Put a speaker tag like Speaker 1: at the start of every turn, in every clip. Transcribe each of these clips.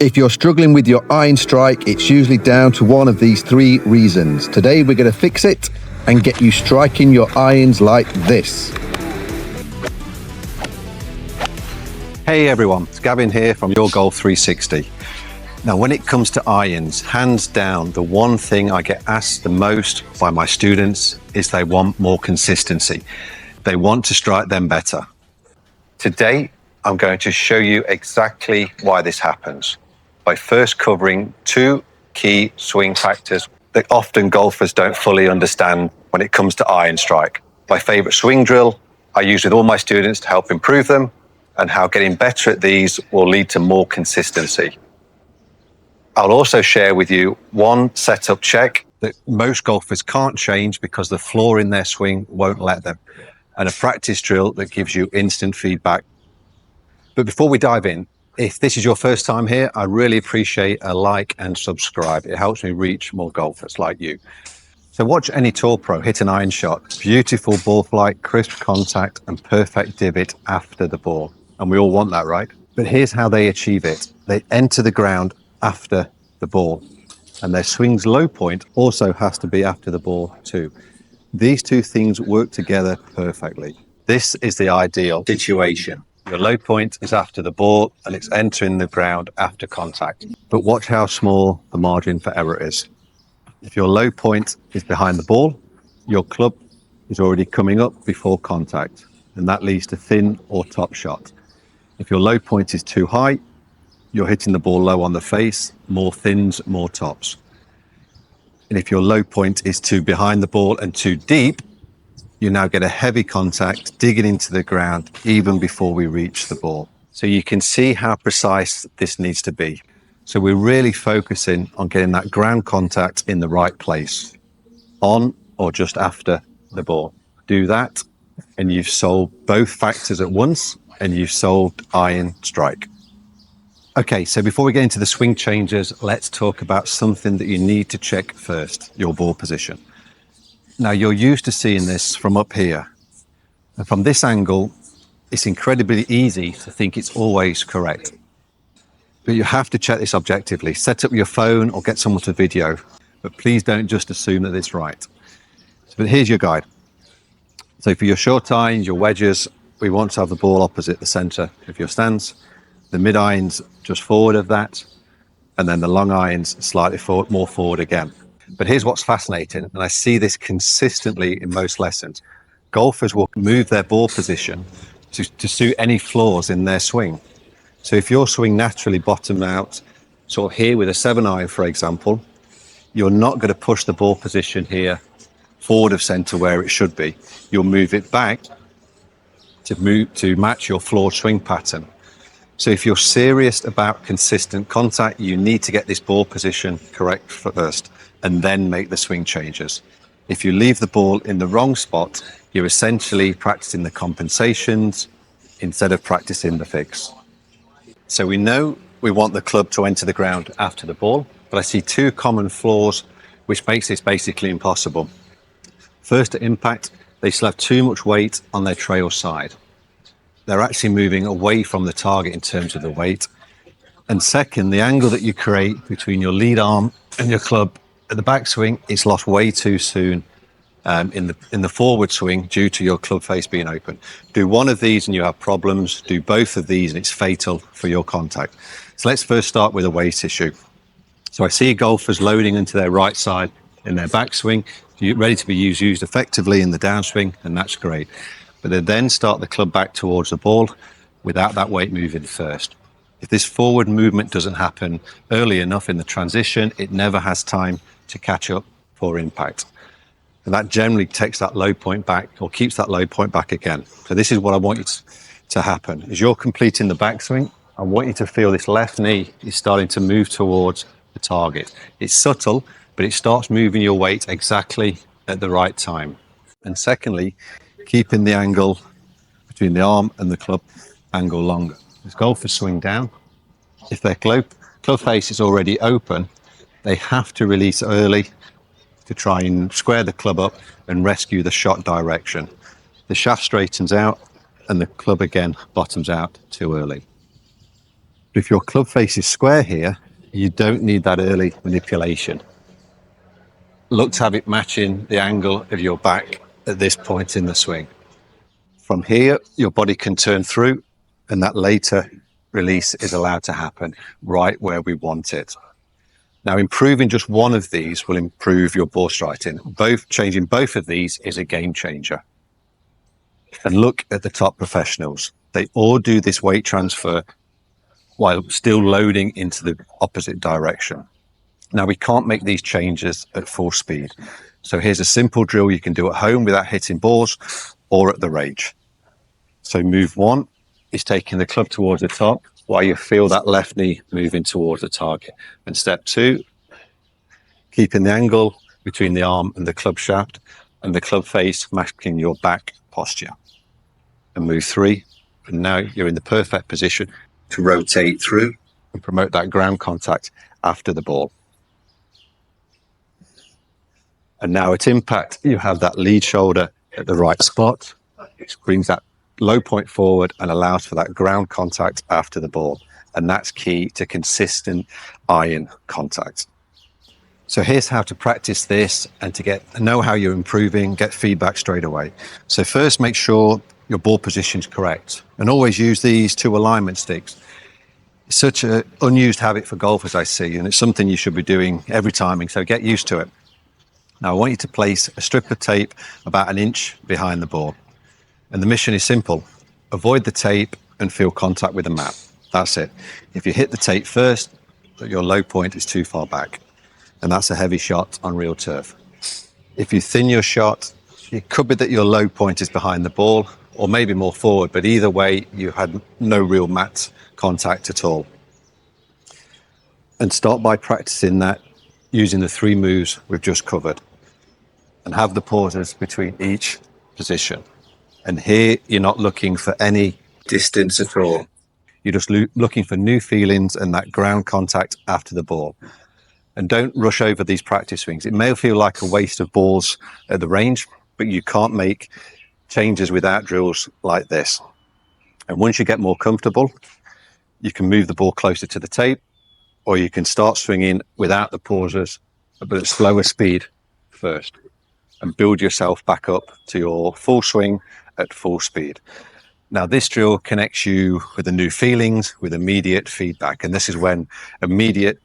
Speaker 1: If you're struggling with your iron strike, it's usually down to one of these three reasons. Today we're going to fix it and get you striking your irons like this.
Speaker 2: Hey everyone, it's Gavin here from Your Golf 360. Now when it comes to irons, hands down, the one thing I get asked the most by my students is they want more consistency. They want to strike them better. Today, I'm going to show you exactly why this happens by first covering two key swing factors that often golfers don't fully understand when it comes to iron strike. My favorite swing drill I use with all my students to help improve them, and how getting better at these will lead to more consistency. I'll also share with you one setup check that most golfers can't change because the flaw in their swing won't let them, and a practice drill that gives you instant feedback. But before we dive in, if this is your first time here, I really appreciate a like and subscribe. It helps me reach more golfers like you. So watch any tour pro hit an iron shot. Beautiful ball flight, crisp contact, and perfect divot after the ball. And we all want that, right? But here's how they achieve it. They enter the ground after the ball. And their swing's low point also has to be after the ball too. These two things work together perfectly. This is the ideal situation. Your low point is after the ball and it's entering the ground after contact. But watch how small the margin for error is. If your low point is behind the ball, your club is already coming up before contact, and that leads to thin or top shot. If your low point is too high, you're hitting the ball low on the face, more thins, more tops. And if your low point is too behind the ball and too deep, you now get a heavy contact digging into the ground even before we reach the ball. So you can see how precise this needs to be. So we're really focusing on getting that ground contact in the right place, on or just after the ball. Do that and you've solved both factors at once, and you've solved iron strike. Okay, so before we get into the swing changes, let's talk about something that you need to check first, your ball position. Now, you're used to seeing this from up here. And from this angle, it's incredibly easy to think it's always correct. But you have to check this objectively. Set up your phone or get someone to video. But please don't just assume that it's right. But here's your guide. So for your short irons, your wedges, we want to have the ball opposite the center of your stance. The mid irons just forward of that. And then the long irons slightly forward, more forward again. But here's what's fascinating, and I see this consistently in most lessons. Golfers will move their ball position to suit any flaws in their swing. So if your swing naturally bottoms out, sort of here with a 7-iron, for example, you're not going to push the ball position here forward of center where it should be. You'll move it back to match your flawed swing pattern. So if you're serious about consistent contact, you need to get this ball position correct first, and then make the swing changes. If you leave the ball in the wrong spot, you're essentially practicing the compensations instead of practicing the fix. So we know we want the club to enter the ground after the ball, but I see two common flaws which makes this basically impossible. First, at impact, they still have too much weight on their trail side. They're actually moving away from the target in terms of the weight. And second, the angle that you create between your lead arm and your club at the backswing is lost way too soon in the forward swing due to your club face being open. Do one of these and you have problems. Do both of these and it's fatal for your contact. So let's first start with a weight issue. So I see golfers loading into their right side in their backswing, ready to be used effectively in the downswing, and that's great. But they then start the club back towards the ball without that weight moving first. If this forward movement doesn't happen early enough in the transition, it never has time to catch up for impact. And that generally takes that low point back, or keeps that low point back again. So this is what I want you to happen. As you're completing the backswing, I want you to feel this left knee is starting to move towards the target. It's subtle, but it starts moving your weight exactly at the right time. And secondly, keeping the angle between the arm and the club angle longer. As golfers swing down, if their club face is already open, they have to release early to try and square the club up and rescue the shot direction. The shaft straightens out and the club again bottoms out too early. But if your club face is square here, you don't need that early manipulation. Look to have it matching the angle of your back at this point in the swing. From here, your body can turn through, and that later release is allowed to happen right where we want it. Now, improving just one of these will improve your ball striking. Changing both of these is a game changer. And look at the top professionals. They all do this weight transfer while still loading into the opposite direction. Now, we can't make these changes at full speed. So here's a simple drill you can do at home without hitting balls or at the range. So move one is taking the club towards the top while you feel that left knee moving towards the target. And step two, keeping the angle between the arm and the club shaft and the club face matching your back posture. And move three, and now you're in the perfect position to rotate through and promote that ground contact after the ball. And now at impact, you have that lead shoulder at the right spot, which brings that low point forward and allows for that ground contact after the ball. And that's key to consistent iron contact. So here's how to practice this and to know how you're improving, get feedback straight away. So first, make sure your ball position is correct, and always use these two alignment sticks. It's such an unused habit for golfers, I see, and it's something you should be doing every timing, so get used to it. Now, I want you to place a strip of tape about 1 inch behind the ball. And the mission is simple. Avoid the tape and feel contact with the mat. That's it. If you hit the tape first, your low point is too far back. And that's a heavy shot on real turf. If you thin your shot, it could be that your low point is behind the ball or maybe more forward, but either way, you had no real mat contact at all. And start by practicing that using the 3 moves we've just covered. And have the pauses between each position. And here, you're not looking for any distance at all. You're just looking for new feelings and that ground contact after the ball. And don't rush over these practice swings. It may feel like a waste of balls at the range, but you can't make changes without drills like this. And once you get more comfortable, you can move the ball closer to the tape, or you can start swinging without the pauses, but at slower speed first, and build yourself back up to your full swing at full speed. Now, this drill connects you with the new feelings, with immediate feedback, and this is when immediate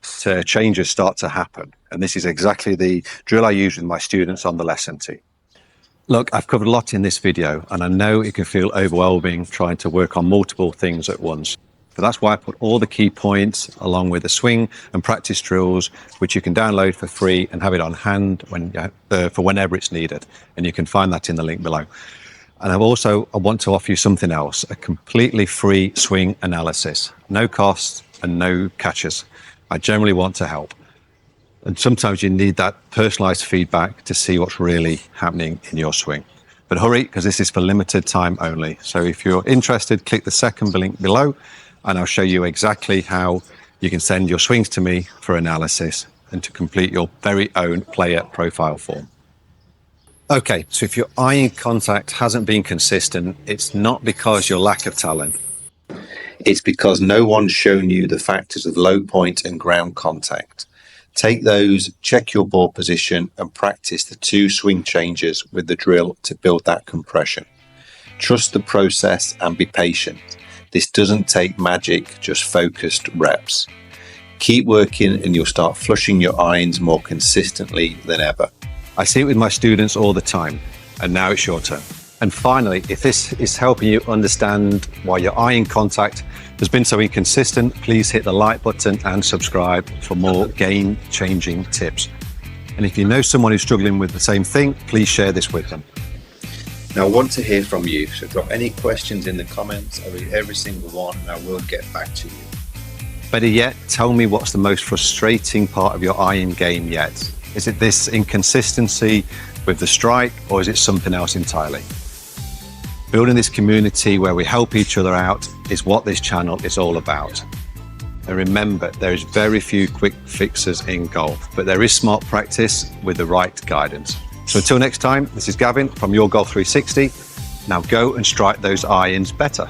Speaker 2: changes start to happen. And this is exactly the drill I use with my students on the lesson tee. Look, I've covered a lot in this video, and I know it can feel overwhelming trying to work on multiple things at once. But that's why I put all the key points along with the swing and practice drills, which you can download for free and have it on hand for whenever it's needed. And you can find that in the link below. And I want to offer you something else, a completely free swing analysis. No cost and no catches. I generally want to help. And sometimes you need that personalized feedback to see what's really happening in your swing. But hurry, because this is for limited time only. So if you're interested, click the second link below, and I'll show you exactly how you can send your swings to me for analysis and to complete your very own player profile form. Okay, so if your eye contact hasn't been consistent, it's not because your lack of talent. It's because no one's shown you the factors of low point and ground contact. Take those, check your ball position, and practice the 2 swing changes with the drill to build that compression. Trust the process and be patient. This doesn't take magic, just focused reps. Keep working and you'll start flushing your irons more consistently than ever. I see it with my students all the time, and now it's your turn. And finally, if this is helping you understand why your iron contact has been so inconsistent, please hit the like button and subscribe for more game-changing tips. And if you know someone who's struggling with the same thing, please share this with them. Now, I want to hear from you, so drop any questions in the comments. I read every single one, and I will get back to you. Better yet, tell me what's the most frustrating part of your iron game yet. Is it this inconsistency with the strike, or is it something else entirely? Building this community where we help each other out is what this channel is all about. And remember, there is very few quick fixes in golf, but there is smart practice with the right guidance. So until next time, this is Gavin from Your Golf 360. Now go and strike those irons better.